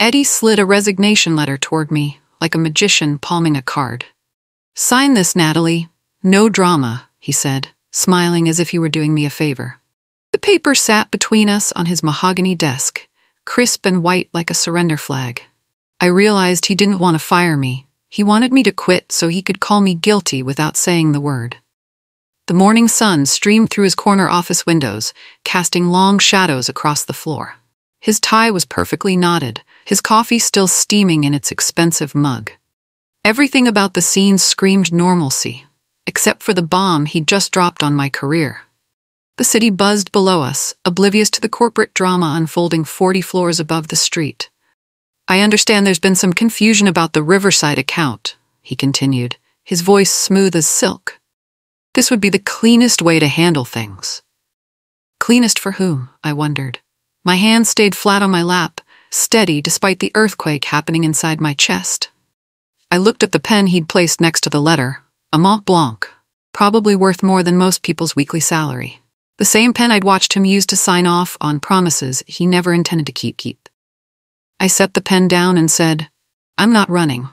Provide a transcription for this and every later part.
Eddie slid a resignation letter toward me, like a magician palming a card. "Sign this, Natalie. No drama," he said, smiling as if he were doing me a favor. The paper sat between us on his mahogany desk, crisp and white like a surrender flag. I realized he didn't want to fire me. He wanted me to quit so he could call me guilty without saying the word. The morning sun streamed through his corner office windows, casting long shadows across the floor. His tie was perfectly knotted, his coffee still steaming in its expensive mug. Everything about the scene screamed normalcy, except for the bomb he'd just dropped on my career. The city buzzed below us, oblivious to the corporate drama unfolding 40 floors above the street. "I understand there's been some confusion about the Riverside account," he continued, his voice smooth as silk. "This would be the cleanest way to handle things." Cleanest for whom? I wondered. My hand stayed flat on my lap, steady despite the earthquake happening inside my chest. I looked at the pen he'd placed next to the letter, a Mont Blanc, probably worth more than most people's weekly salary. The same pen I'd watched him use to sign off on promises he never intended to keep. I set the pen down and said, "I'm not running."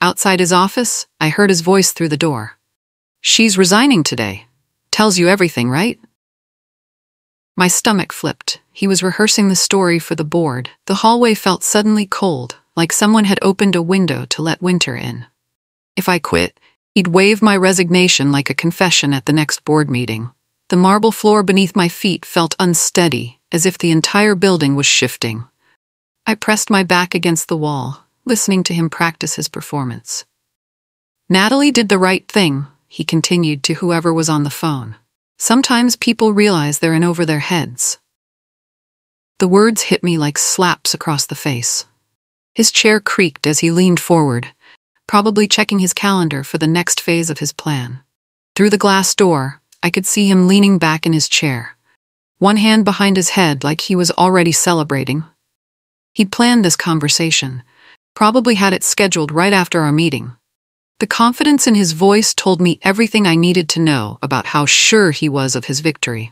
Outside his office, I heard his voice through the door. "She's resigning today. Tells you everything, right?" My stomach flipped. He was rehearsing the story for the board. The hallway felt suddenly cold, like someone had opened a window to let winter in. If I quit, he'd wave my resignation like a confession at the next board meeting. The marble floor beneath my feet felt unsteady, as if the entire building was shifting. I pressed my back against the wall, listening to him practice his performance. "Natalie did the right thing," he continued to whoever was on the phone. "Sometimes people realize they're in over their heads." The words hit me like slaps across the face. His chair creaked as he leaned forward, probably checking his calendar for the next phase of his plan. Through the glass door, I could see him leaning back in his chair, one hand behind his head like he was already celebrating. He'd planned this conversation, probably had it scheduled right after our meeting. The confidence in his voice told me everything I needed to know about how sure he was of his victory.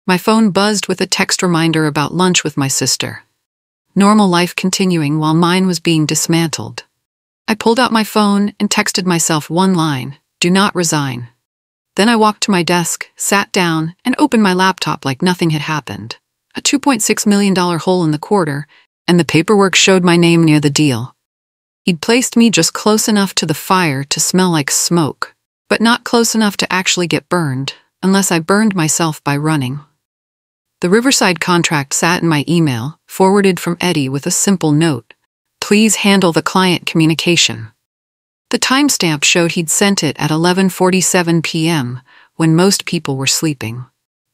My phone buzzed with a text reminder about lunch with my sister. Normal life continuing while mine was being dismantled. I pulled out my phone and texted myself one line, "Do not resign." Then I walked to my desk, sat down, and opened my laptop like nothing had happened. A $2.6 million hole in the quarter, and the paperwork showed my name near the deal. He'd placed me just close enough to the fire to smell like smoke, but not close enough to actually get burned, unless I burned myself by running. The Riverside contract sat in my email, forwarded from Eddie with a simple note, "Please handle the client communication." The timestamp showed he'd sent it at 11:47 p.m., when most people were sleeping.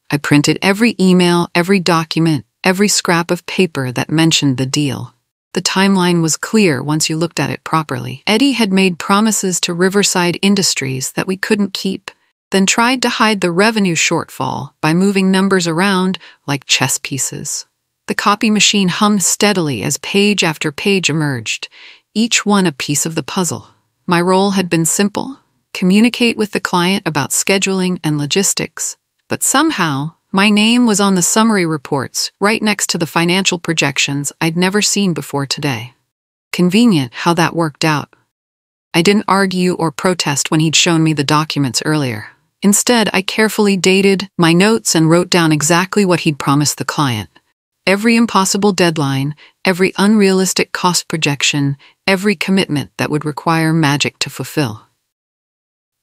I printed every email, every document, every scrap of paper that mentioned the deal. The timeline was clear once you looked at it properly. Eddie had made promises to Riverside Industries that we couldn't keep, then tried to hide the revenue shortfall by moving numbers around like chess pieces. The copy machine hummed steadily as page after page emerged, each one a piece of the puzzle. My role had been simple: communicate with the client about scheduling and logistics, but somehow, my name was on the summary reports, right next to the financial projections I'd never seen before today. Convenient how that worked out. I didn't argue or protest when he'd shown me the documents earlier. Instead, I carefully dated my notes and wrote down exactly what he'd promised the client. Every impossible deadline, every unrealistic cost projection, every commitment that would require magic to fulfill.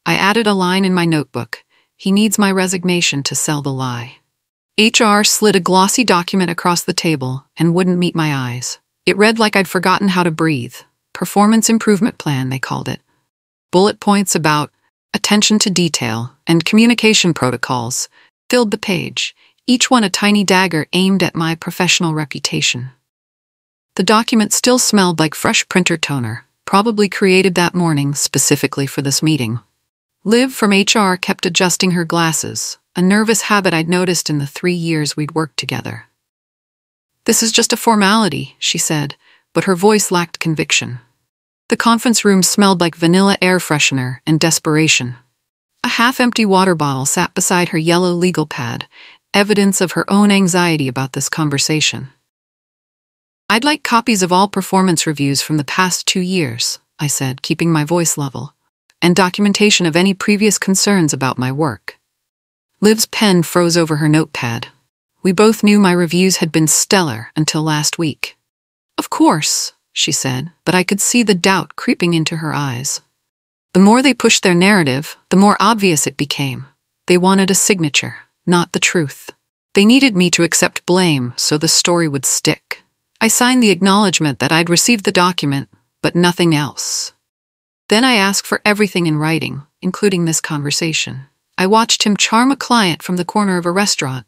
I added a line in my notebook: "He needs my resignation to sell the lie." HR slid a glossy document across the table and wouldn't meet my eyes. It read like I'd forgotten how to breathe. Performance improvement plan, they called it. Bullet points about attention to detail and communication protocols filled the page, each one a tiny dagger aimed at my professional reputation. The document still smelled like fresh printer toner, probably created that morning specifically for this meeting. Liv from HR kept adjusting her glasses, a nervous habit I'd noticed in the 3 years we'd worked together. "This is just a formality," she said, but her voice lacked conviction. The conference room smelled like vanilla air freshener and desperation. A half-empty water bottle sat beside her yellow legal pad, evidence of her own anxiety about this conversation. I'd like copies of all performance reviews from the past 2 years, I said, keeping my voice level, and documentation of any previous concerns about my work. Liv's pen froze over her notepad. We both knew my reviews had been stellar until last week. Of course, she said, but I could see the doubt creeping into her eyes. The more they pushed their narrative, the more obvious it became. They wanted a signature, not the truth. They needed me to accept blame so the story would stick. I signed the acknowledgement that I'd received the document, but nothing else. Then I asked for everything in writing, including this conversation. I watched him charm a client from the corner of a restaurant.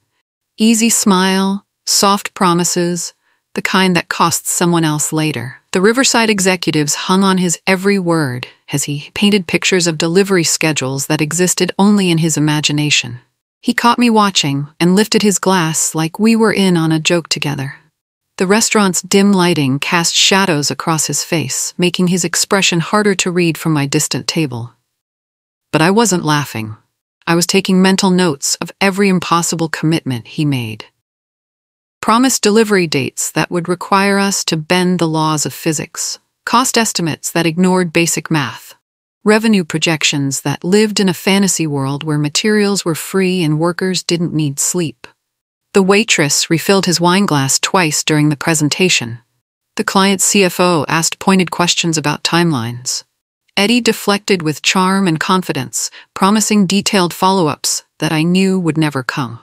Easy smile, soft promises, the kind that costs someone else later. The Riverside executives hung on his every word as he painted pictures of delivery schedules that existed only in his imagination. He caught me watching and lifted his glass like we were in on a joke together. The restaurant's dim lighting cast shadows across his face, making his expression harder to read from my distant table. But I wasn't laughing. I was taking mental notes of every impossible commitment he made. Promised delivery dates that would require us to bend the laws of physics, cost estimates that ignored basic math, revenue projections that lived in a fantasy world where materials were free and workers didn't need sleep. The waitress refilled his wine glass twice during the presentation. The client's CFO asked pointed questions about timelines. Eddie deflected with charm and confidence, promising detailed follow-ups that I knew would never come.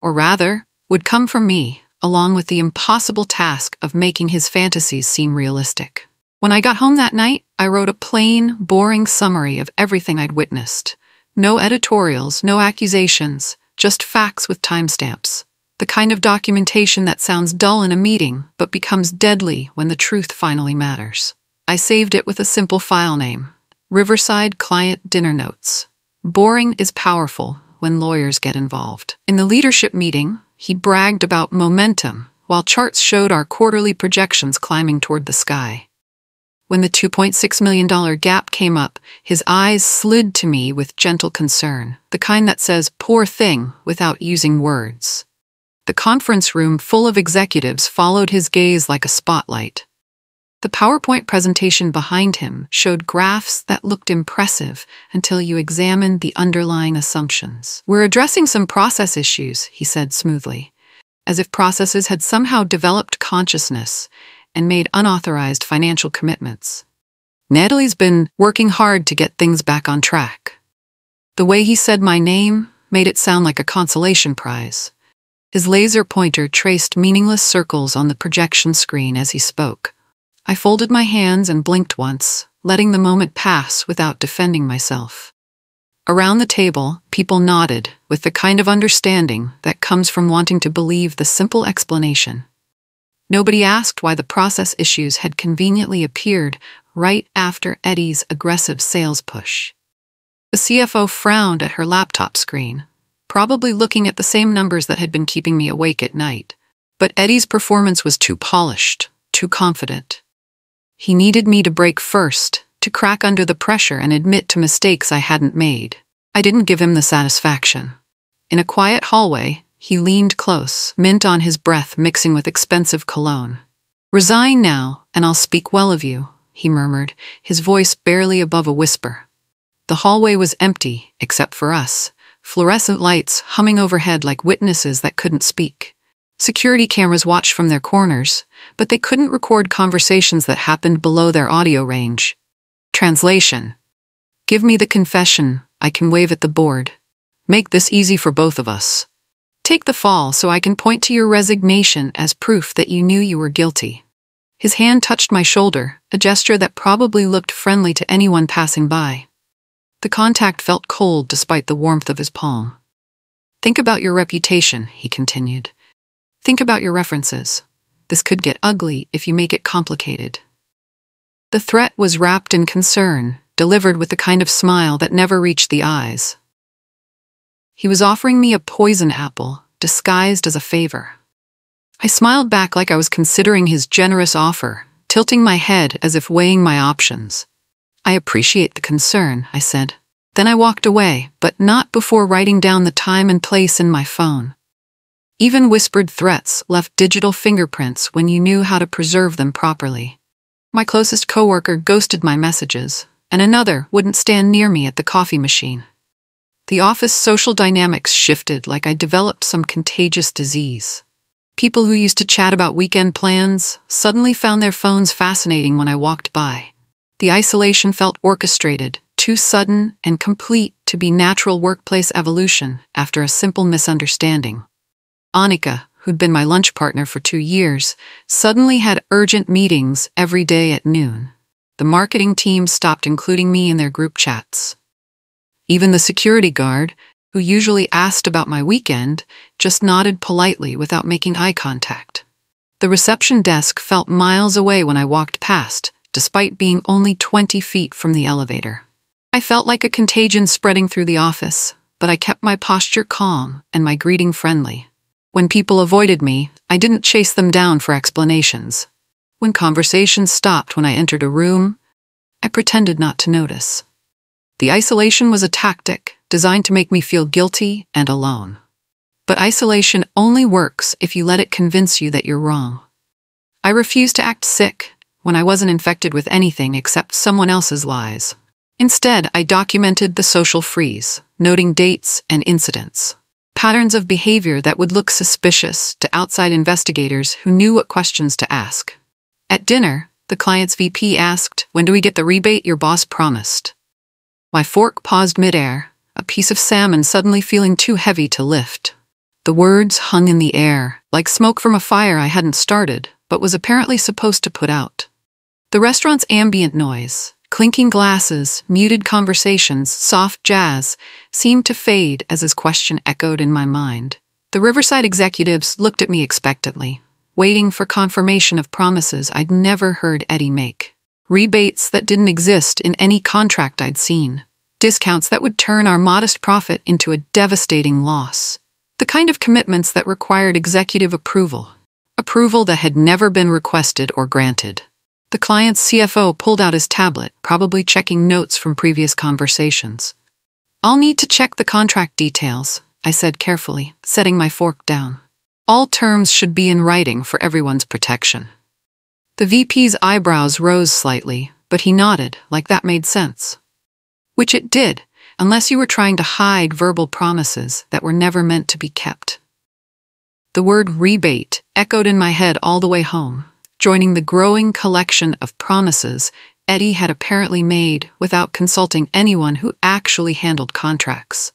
Or rather, would come from me, along with the impossible task of making his fantasies seem realistic. When I got home that night, I wrote a plain, boring summary of everything I'd witnessed. No editorials, no accusations, just facts with timestamps. The kind of documentation that sounds dull in a meeting, but becomes deadly when the truth finally matters. I saved it with a simple file name: Riverside Client Dinner Notes. Boring is powerful when lawyers get involved. In the leadership meeting, he bragged about momentum, while charts showed our quarterly projections climbing toward the sky. When the $2.6 million gap came up, his eyes slid to me with gentle concern, the kind that says "poor thing" without using words. The conference room full of executives followed his gaze like a spotlight. The PowerPoint presentation behind him showed graphs that looked impressive until you examined the underlying assumptions. "We're addressing some process issues," he said smoothly, as if processes had somehow developed consciousness and made unauthorized financial commitments. "Natalie's been working hard to get things back on track." The way he said my name made it sound like a consolation prize. His laser pointer traced meaningless circles on the projection screen as he spoke. I folded my hands and blinked once, letting the moment pass without defending myself. Around the table, people nodded with the kind of understanding that comes from wanting to believe the simple explanation. Nobody asked why the process issues had conveniently appeared right after Eddie's aggressive sales push. The CFO frowned at her laptop screen, probably looking at the same numbers that had been keeping me awake at night. But Eddie's performance was too polished, too confident. He needed me to break first, to crack under the pressure and admit to mistakes I hadn't made. I didn't give him the satisfaction. In a quiet hallway, he leaned close, mint on his breath mixing with expensive cologne. "Resign now, and I'll speak well of you," he murmured, his voice barely above a whisper. The hallway was empty, except for us. Fluorescent lights humming overhead like witnesses that couldn't speak. Security cameras watched from their corners, but they couldn't record conversations that happened below their audio range. Translation: "Give me the confession, I can wave at the board. Make this easy for both of us. Take the fall so I can point to your resignation as proof that you knew you were guilty." His hand touched my shoulder, a gesture that probably looked friendly to anyone passing by. The contact felt cold despite the warmth of his palm. "Think about your reputation," he continued. "Think about your references. This could get ugly if you make it complicated." The threat was wrapped in concern, delivered with the kind of smile that never reached the eyes. He was offering me a poison apple, disguised as a favor. I smiled back like I was considering his generous offer, tilting my head as if weighing my options. "I appreciate the concern," I said. Then I walked away, but not before writing down the time and place in my phone. Even whispered threats left digital fingerprints when you knew how to preserve them properly. My closest coworker ghosted my messages, and another wouldn't stand near me at the coffee machine. The office social dynamics shifted like I developed some contagious disease. People who used to chat about weekend plans suddenly found their phones fascinating when I walked by. The isolation felt orchestrated, too sudden and complete to be natural workplace evolution after a simple misunderstanding. Annika, who'd been my lunch partner for 2 years, suddenly had urgent meetings every day at noon. The marketing team stopped including me in their group chats. Even the security guard, who usually asked about my weekend, just nodded politely without making eye contact. The reception desk felt miles away when I walked past, despite being only 20 feet from the elevator. I felt like a contagion spreading through the office, but I kept my posture calm and my greeting friendly. When people avoided me, I didn't chase them down for explanations. When conversations stopped when I entered a room, I pretended not to notice. The isolation was a tactic designed to make me feel guilty and alone. But isolation only works if you let it convince you that you're wrong. I refused to act sick when I wasn't infected with anything except someone else's lies. Instead, I documented the social freeze, noting dates and incidents. Patterns of behavior that would look suspicious to outside investigators who knew what questions to ask. At dinner, the client's VP asked, "When do we get the rebate your boss promised?" My fork paused midair, a piece of salmon suddenly feeling too heavy to lift. The words hung in the air, like smoke from a fire I hadn't started, but was apparently supposed to put out. The restaurant's ambient noise, clinking glasses, muted conversations, soft jazz, seemed to fade as his question echoed in my mind. The Riverside executives looked at me expectantly, waiting for confirmation of promises I'd never heard Eddie make. Rebates that didn't exist in any contract I'd seen. Discounts that would turn our modest profit into a devastating loss. The kind of commitments that required executive approval. Approval that had never been requested or granted. The client's CFO pulled out his tablet, probably checking notes from previous conversations. "I'll need to check the contract details," I said carefully, setting my fork down. All terms should be in writing for everyone's protection. The VP's eyebrows rose slightly, but he nodded, like that made sense. Which it did, unless you were trying to hide verbal promises that were never meant to be kept. The word rebate echoed in my head all the way home, joining the growing collection of promises Eddie had apparently made without consulting anyone who actually handled contracts.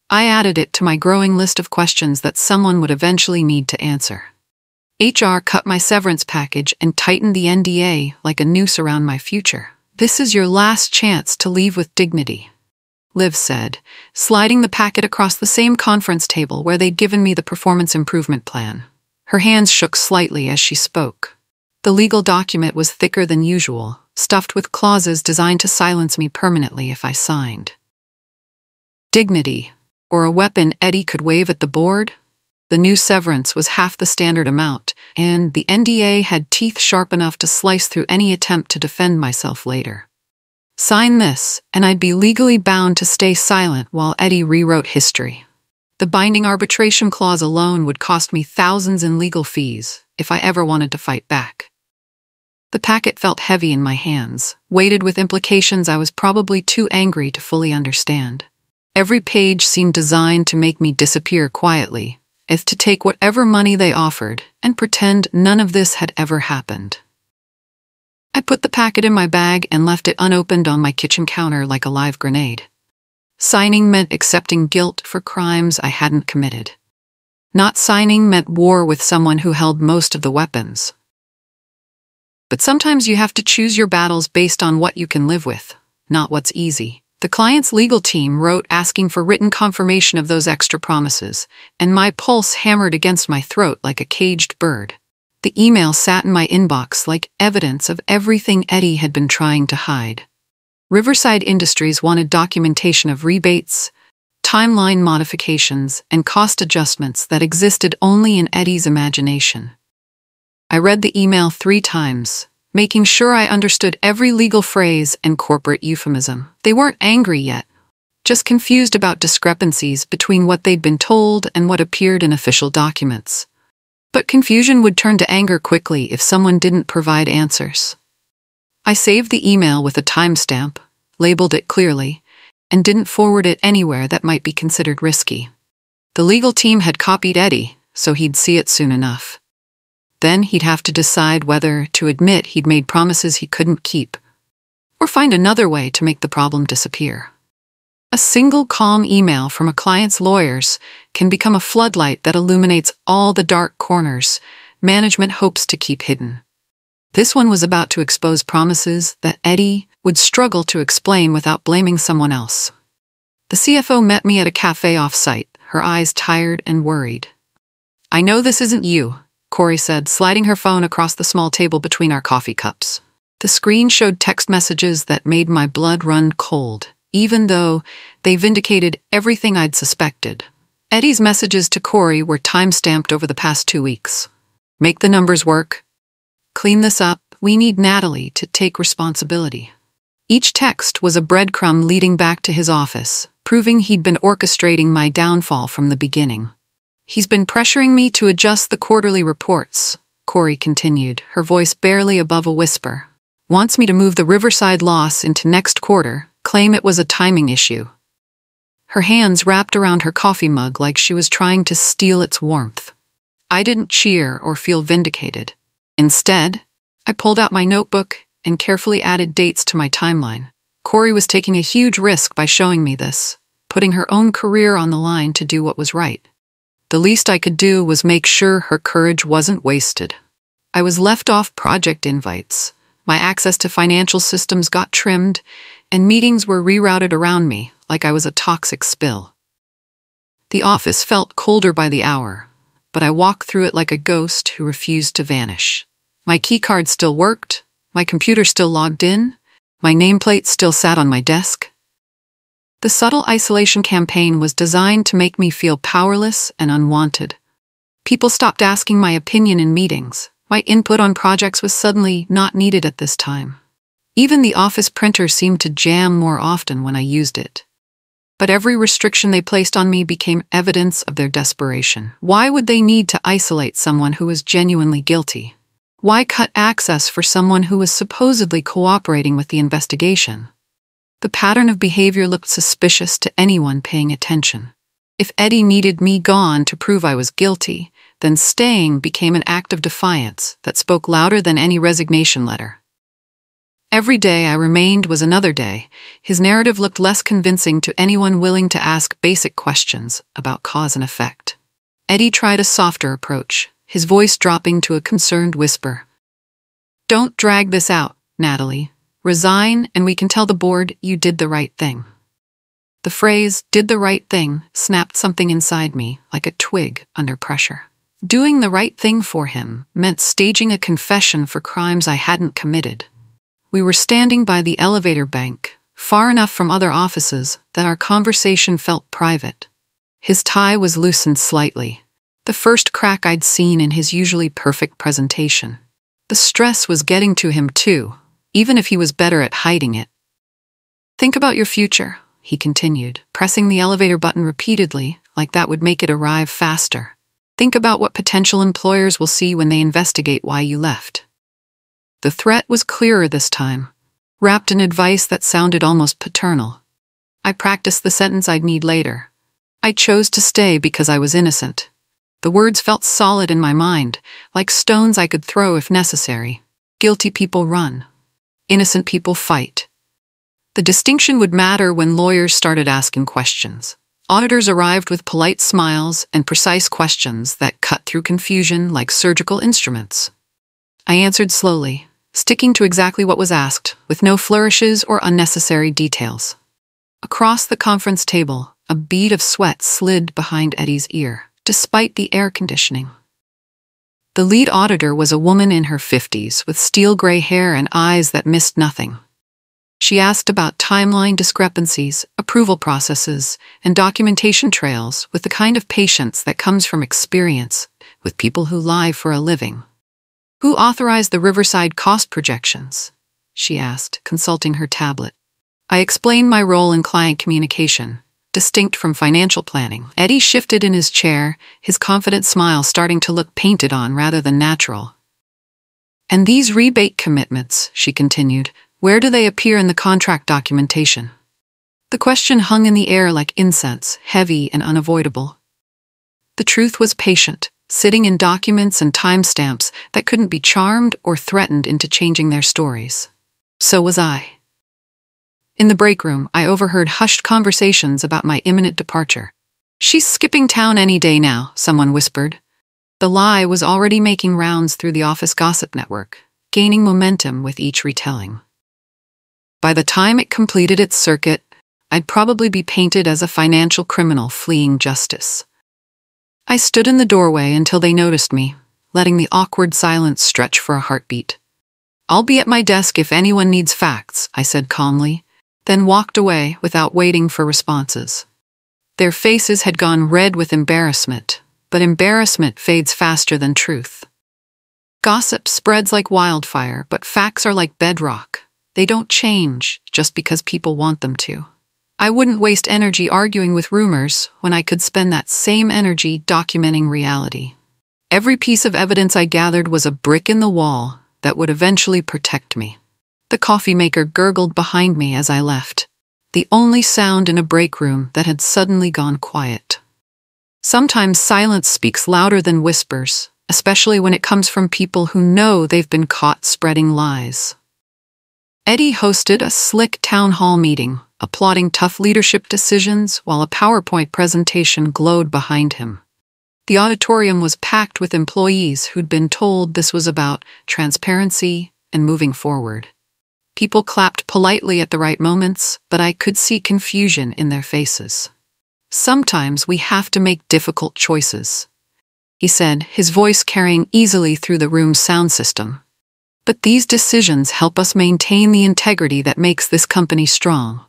I added it to my growing list of questions that someone would eventually need to answer. HR cut my severance package and tightened the NDA like a noose around my future. "This is your last chance to leave with dignity," Liv said, sliding the packet across the same conference table where they'd given me the performance improvement plan. Her hands shook slightly as she spoke. The legal document was thicker than usual, stuffed with clauses designed to silence me permanently if I signed. Dignity, or a weapon Eddie could wave at the board? The new severance was half the standard amount, and the NDA had teeth sharp enough to slice through any attempt to defend myself later. Sign this, and I'd be legally bound to stay silent while Eddie rewrote history. The binding arbitration clause alone would cost me thousands in legal fees if I ever wanted to fight back. The packet felt heavy in my hands, weighted with implications I was probably too angry to fully understand. Every page seemed designed to make me disappear quietly, as to take whatever money they offered and pretend none of this had ever happened. I put the packet in my bag and left it unopened on my kitchen counter like a live grenade. Signing meant accepting guilt for crimes I hadn't committed. Not signing meant war with someone who held most of the weapons. But sometimes you have to choose your battles based on what you can live with, not what's easy. The client's legal team wrote asking for written confirmation of those extra promises, and my pulse hammered against my throat like a caged bird. The email sat in my inbox like evidence of everything Eddie had been trying to hide. Riverside Industries wanted documentation of rebates, timeline modifications, and cost adjustments that existed only in Eddie's imagination. I read the email 3 times, making sure I understood every legal phrase and corporate euphemism. They weren't angry yet, just confused about discrepancies between what they'd been told and what appeared in official documents. But confusion would turn to anger quickly if someone didn't provide answers. I saved the email with a timestamp, labeled it clearly, and didn't forward it anywhere that might be considered risky. The legal team had copied Eddie, so he'd see it soon enough. Then he'd have to decide whether to admit he'd made promises he couldn't keep, or find another way to make the problem disappear. A single calm email from a client's lawyers can become a floodlight that illuminates all the dark corners management hopes to keep hidden. This one was about to expose promises that Eddie would struggle to explain without blaming someone else. The CFO met me at a cafe off-site, her eyes tired and worried. "I know this isn't you," Corey said, sliding her phone across the small table between our coffee cups. The screen showed text messages that made my blood run cold, even though they vindicated everything I'd suspected. Eddie's messages to Corey were time-stamped over the past 2 weeks. "Make the numbers work. Clean this up. We need Natalie to take responsibility." Each text was a breadcrumb leading back to his office, proving he'd been orchestrating my downfall from the beginning. "He's been pressuring me to adjust the quarterly reports," Corey continued, her voice barely above a whisper. "Wants me to move the Riverside loss into next quarter, claim it was a timing issue." Her hands wrapped around her coffee mug like she was trying to steal its warmth. I didn't cheer or feel vindicated. Instead, I pulled out my notebook and carefully added dates to my timeline. Corey was taking a huge risk by showing me this, putting her own career on the line to do what was right. The least I could do was make sure her courage wasn't wasted. I was left off project invites. My access to financial systems got trimmed, and meetings were rerouted around me like I was a toxic spill. The office felt colder by the hour, but I walked through it like a ghost who refused to vanish. My keycard still worked, my computer still logged in, my nameplate still sat on my desk. The subtle isolation campaign was designed to make me feel powerless and unwanted. People stopped asking my opinion in meetings. My input on projects was suddenly not needed at this time. Even the office printer seemed to jam more often when I used it. But every restriction they placed on me became evidence of their desperation. Why would they need to isolate someone who was genuinely guilty? Why cut access for someone who was supposedly cooperating with the investigation? The pattern of behavior looked suspicious to anyone paying attention. If Eddie needed me gone to prove I was guilty, then staying became an act of defiance that spoke louder than any resignation letter. Every day I remained was another day. His narrative looked less convincing to anyone willing to ask basic questions about cause and effect. Eddie tried a softer approach, his voice dropping to a concerned whisper. "Don't drag this out, Natalie. Resign and we can tell the board you did the right thing." The phrase, "did the right thing," snapped something inside me like a twig under pressure. Doing the right thing for him meant staging a confession for crimes I hadn't committed. We were standing by the elevator bank, far enough from other offices that our conversation felt private. His tie was loosened slightly, the first crack I'd seen in his usually perfect presentation. The stress was getting to him too, even if he was better at hiding it. "Think about your future," he continued, pressing the elevator button repeatedly, like that would make it arrive faster. "Think about what potential employers will see when they investigate why you left." The threat was clearer this time, wrapped in advice that sounded almost paternal. I practiced the sentence I'd need later. "I chose to stay because I was innocent." The words felt solid in my mind, like stones I could throw if necessary. Guilty people run. Innocent people fight. The distinction would matter when lawyers started asking questions. Auditors arrived with polite smiles and precise questions that cut through confusion like surgical instruments. I answered slowly, sticking to exactly what was asked, with no flourishes or unnecessary details. Across the conference table, a bead of sweat slid behind Eddie's ear, despite the air conditioning. The lead auditor was a woman in her 50s with steel-gray hair and eyes that missed nothing. She asked about timeline discrepancies, approval processes, and documentation trails with the kind of patience that comes from experience with people who lie for a living. "Who authorized the Riverside cost projections?" she asked, consulting her tablet. I explained my role in client communication, distinct from financial planning. Eddie shifted in his chair, his confident smile starting to look painted on rather than natural. And these rebate commitments, she continued, where do they appear in the contract documentation? The question hung in the air like incense, heavy and unavoidable. The truth was patient, sitting in documents and timestamps that couldn't be charmed or threatened into changing their stories. So was I. In the break room, I overheard hushed conversations about my imminent departure. She's skipping town any day now, someone whispered. The lie was already making rounds through the office gossip network, gaining momentum with each retelling. By the time it completed its circuit, I'd probably be painted as a financial criminal fleeing justice. I stood in the doorway until they noticed me, letting the awkward silence stretch for a heartbeat. I'll be at my desk if anyone needs facts, I said calmly, then walked away without waiting for responses. Their faces had gone red with embarrassment, but embarrassment fades faster than truth. Gossip spreads like wildfire, but facts are like bedrock. They don't change just because people want them to. I wouldn't waste energy arguing with rumors when I could spend that same energy documenting reality. Every piece of evidence I gathered was a brick in the wall that would eventually protect me. The coffee maker gurgled behind me as I left, the only sound in a break room that had suddenly gone quiet. Sometimes silence speaks louder than whispers, especially when it comes from people who know they've been caught spreading lies. Eddie hosted a slick town hall meeting, applauding tough leadership decisions while a PowerPoint presentation glowed behind him. The auditorium was packed with employees who'd been told this was about transparency and moving forward. People clapped politely at the right moments, but I could see confusion in their faces. Sometimes we have to make difficult choices, he said, his voice carrying easily through the room's sound system. But these decisions help us maintain the integrity that makes this company strong.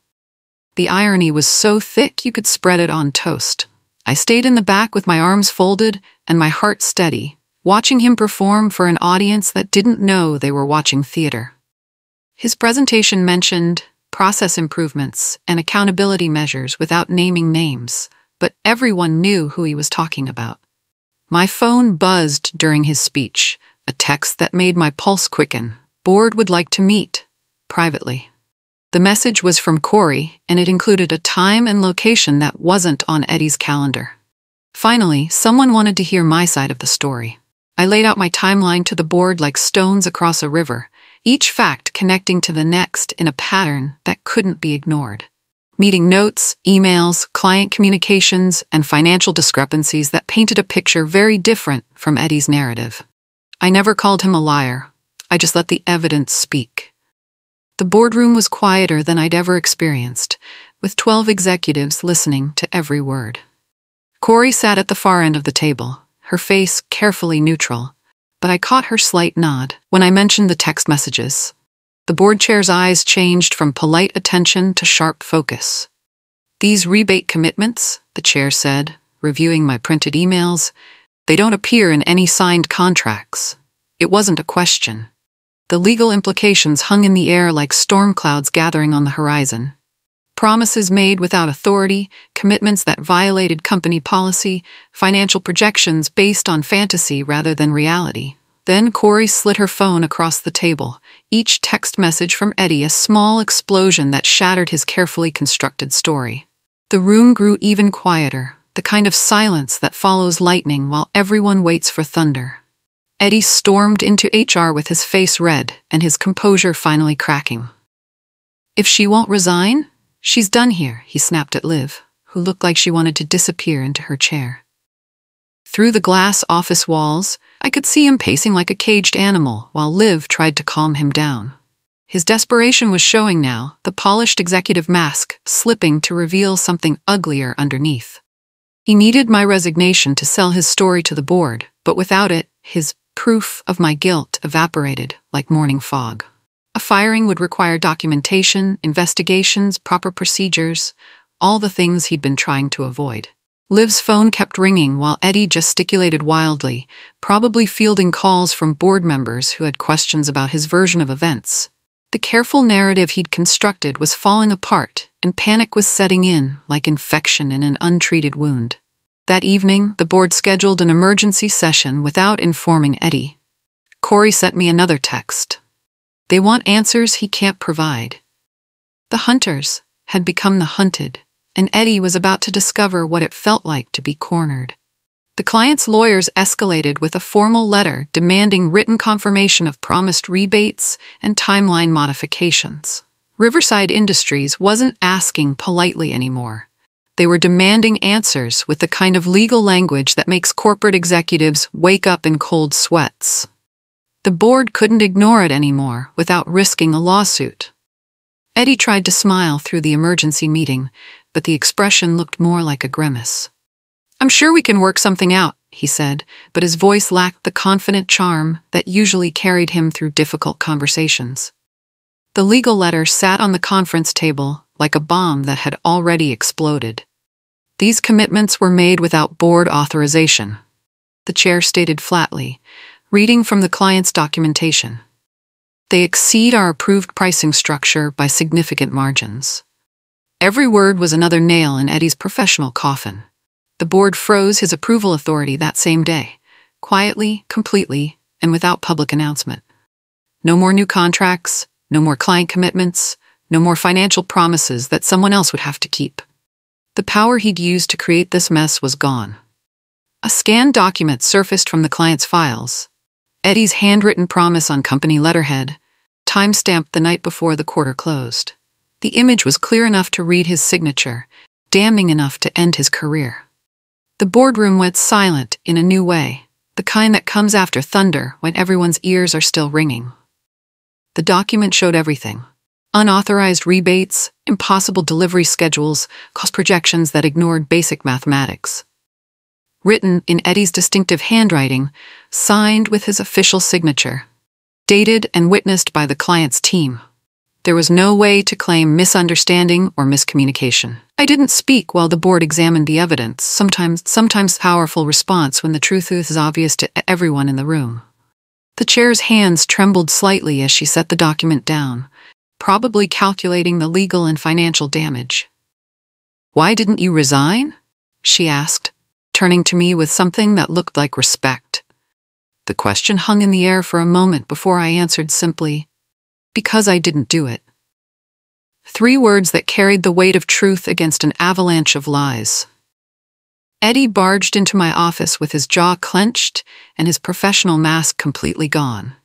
The irony was so thick you could spread it on toast. I stayed in the back with my arms folded and my heart steady, watching him perform for an audience that didn't know they were watching theater. His presentation mentioned process improvements and accountability measures without naming names, but everyone knew who he was talking about. My phone buzzed during his speech, a text that made my pulse quicken. Board would like to meet, privately. The message was from Corey, and it included a time and location that wasn't on Eddie's calendar. Finally, someone wanted to hear my side of the story. I laid out my timeline to the board like stones across a river, each fact connecting to the next in a pattern that couldn't be ignored. Meeting notes, emails, client communications, and financial discrepancies that painted a picture very different from Eddie's narrative. I never called him a liar. I just let the evidence speak. The boardroom was quieter than I'd ever experienced, with 12 executives listening to every word. Corey sat at the far end of the table, her face carefully neutral, but I caught her slight nod when I mentioned the text messages. The board chair's eyes changed from polite attention to sharp focus. These rebate commitments, the chair said, reviewing my printed emails, they don't appear in any signed contracts. It wasn't a question. The legal implications hung in the air like storm clouds gathering on the horizon. Promises made without authority, commitments that violated company policy, financial projections based on fantasy rather than reality. Then Corey slid her phone across the table, each text message from Eddie a small explosion that shattered his carefully constructed story. The room grew even quieter, the kind of silence that follows lightning while everyone waits for thunder. Eddie stormed into HR with his face red and his composure finally cracking. "If she won't resign, she's done here," he snapped at Liv, who looked like she wanted to disappear into her chair. Through the glass office walls, I could see him pacing like a caged animal while Liv tried to calm him down. His desperation was showing now, the polished executive mask slipping to reveal something uglier underneath. He needed my resignation to sell his story to the board, but without it, his proof of my guilt evaporated like morning fog. A firing would require documentation, investigations, proper procedures, all the things he'd been trying to avoid. Liv's phone kept ringing while Eddie gesticulated wildly, probably fielding calls from board members who had questions about his version of events. The careful narrative he'd constructed was falling apart, and panic was setting in like infection in an untreated wound. That evening, the board scheduled an emergency session without informing Eddie. Corey sent me another text. They want answers he can't provide. The hunters had become the hunted, and Eddie was about to discover what it felt like to be cornered. The client's lawyers escalated with a formal letter demanding written confirmation of promised rebates and timeline modifications. Riverside Industries wasn't asking politely anymore. They were demanding answers with the kind of legal language that makes corporate executives wake up in cold sweats. The board couldn't ignore it anymore without risking a lawsuit. Eddie tried to smile through the emergency meeting, but the expression looked more like a grimace. "I'm sure we can work something out," he said, but his voice lacked the confident charm that usually carried him through difficult conversations. The legal letter sat on the conference table like a bomb that had already exploded. These commitments were made without board authorization. The chair stated flatly, reading from the client's documentation. They exceed our approved pricing structure by significant margins. Every word was another nail in Eddie's professional coffin. The board froze his approval authority that same day, quietly, completely, and without public announcement. No more new contracts, no more client commitments, no more financial promises that someone else would have to keep. The power he'd used to create this mess was gone. A scanned document surfaced from the client's files. Eddie's handwritten promise on company letterhead, time-stamped the night before the quarter closed. The image was clear enough to read his signature, damning enough to end his career. The boardroom went silent in a new way, the kind that comes after thunder when everyone's ears are still ringing. The document showed everything. Unauthorized rebates, impossible delivery schedules, cost projections that ignored basic mathematics. Written in Eddie's distinctive handwriting, signed with his official signature, dated and witnessed by the client's team. There was no way to claim misunderstanding or miscommunication. I didn't speak while the board examined the evidence, sometimes powerful response when the truth is obvious to everyone in the room. The chair's hands trembled slightly as she set the document down, probably calculating the legal and financial damage. "Why didn't you resign?" she asked, turning to me with something that looked like respect. The question hung in the air for a moment before I answered simply, "Because I didn't do it." 3 words that carried the weight of truth against an avalanche of lies. Eddie barged into my office with his jaw clenched and his professional mask completely gone.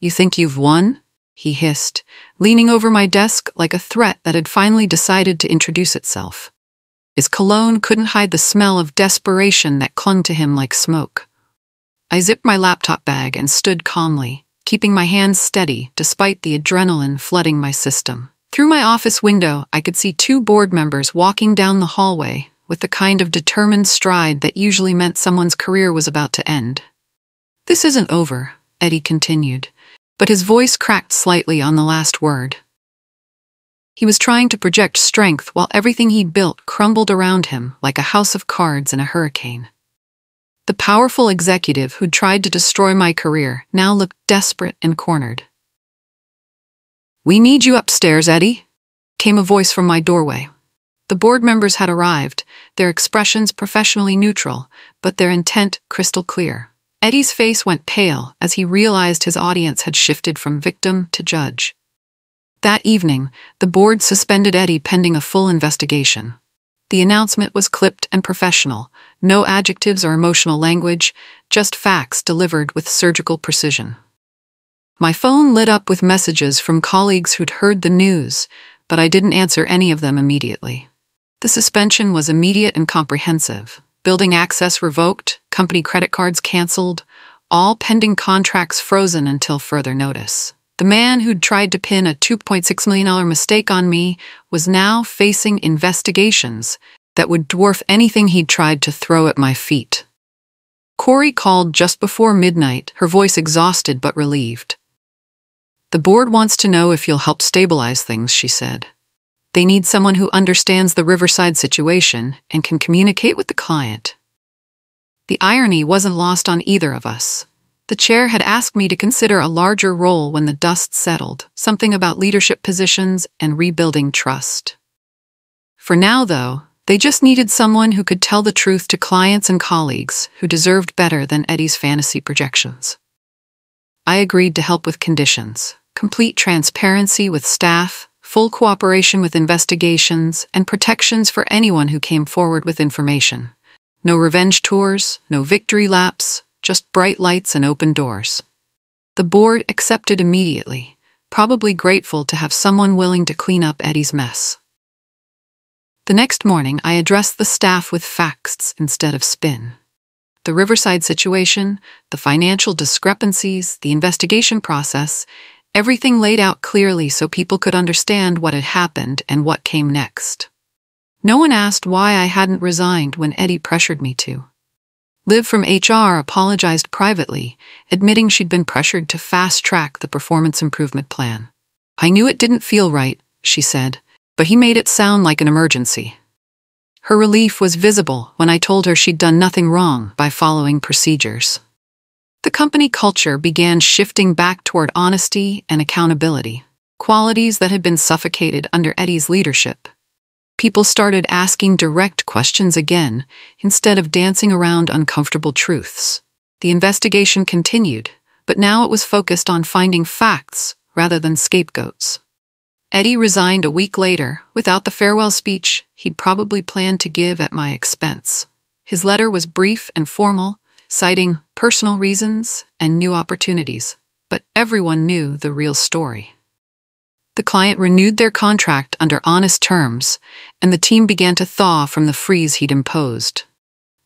"You think you've won?" he hissed, leaning over my desk like a threat that had finally decided to introduce itself. His cologne couldn't hide the smell of desperation that clung to him like smoke. I zipped my laptop bag and stood calmly, keeping my hands steady despite the adrenaline flooding my system. Through my office window, I could see 2 board members walking down the hallway with the kind of determined stride that usually meant someone's career was about to end. "This isn't over," Eddie continued, but his voice cracked slightly on the last word. He was trying to project strength while everything he'd built crumbled around him like a house of cards in a hurricane. The powerful executive who'd tried to destroy my career now looked desperate and cornered. "We need you upstairs, Eddie," came a voice from my doorway. The board members had arrived, their expressions professionally neutral, but their intent crystal clear. Eddie's face went pale as he realized his audience had shifted from victim to judge. That evening, the board suspended Eddie pending a full investigation. The announcement was clipped and professional, no adjectives or emotional language, just facts delivered with surgical precision. My phone lit up with messages from colleagues who'd heard the news, but I didn't answer any of them immediately. The suspension was immediate and comprehensive. Building access revoked, company credit cards canceled, all pending contracts frozen until further notice. The man who'd tried to pin a $2.6 million mistake on me was now facing investigations that would dwarf anything he'd tried to throw at my feet. Corey called just before midnight, her voice exhausted but relieved. "The board wants to know if you'll help stabilize things," she said. "They need someone who understands the Riverside situation and can communicate with the client." The irony wasn't lost on either of us. The chair had asked me to consider a larger role when the dust settled, something about leadership positions and rebuilding trust. For now, though, they just needed someone who could tell the truth to clients and colleagues who deserved better than Eddie's fantasy projections. I agreed to help with conditions, complete transparency with staff, full cooperation with investigations, and protections for anyone who came forward with information. No revenge tours, no victory laps, just bright lights and open doors. The board accepted immediately, probably grateful to have someone willing to clean up Eddie's mess. The next morning, I addressed the staff with facts instead of spin. The Riverside situation, the financial discrepancies, the investigation process, everything laid out clearly so people could understand what had happened and what came next. No one asked why I hadn't resigned when Eddie pressured me to. Liv from HR apologized privately, admitting she'd been pressured to fast-track the performance improvement plan. "I knew it didn't feel right," she said, "but he made it sound like an emergency." Her relief was visible when I told her she'd done nothing wrong by following procedures. The company culture began shifting back toward honesty and accountability, qualities that had been suffocated under Eddie's leadership. People started asking direct questions again, instead of dancing around uncomfortable truths. The investigation continued, but now it was focused on finding facts rather than scapegoats. Eddie resigned a week later, without the farewell speech he'd probably planned to give at my expense. His letter was brief and formal, citing personal reasons and new opportunities, but everyone knew the real story. The client renewed their contract under honest terms, and the team began to thaw from the freeze he'd imposed.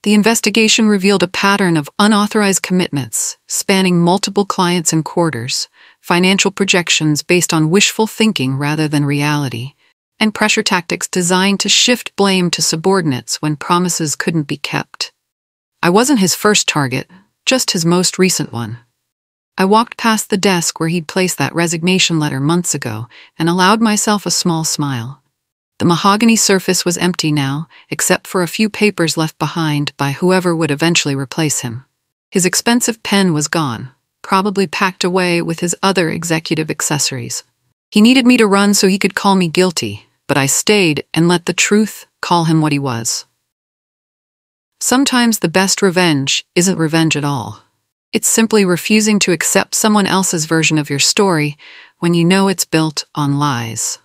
The investigation revealed a pattern of unauthorized commitments, spanning multiple clients and quarters, financial projections based on wishful thinking rather than reality, and pressure tactics designed to shift blame to subordinates when promises couldn't be kept. I wasn't his first target, just his most recent one. I walked past the desk where he'd placed that resignation letter months ago and allowed myself a small smile. The mahogany surface was empty now, except for a few papers left behind by whoever would eventually replace him. His expensive pen was gone, probably packed away with his other executive accessories. He needed me to run so he could call me guilty, but I stayed and let the truth call him what he was. Sometimes the best revenge isn't revenge at all. It's simply refusing to accept someone else's version of your story when you know it's built on lies.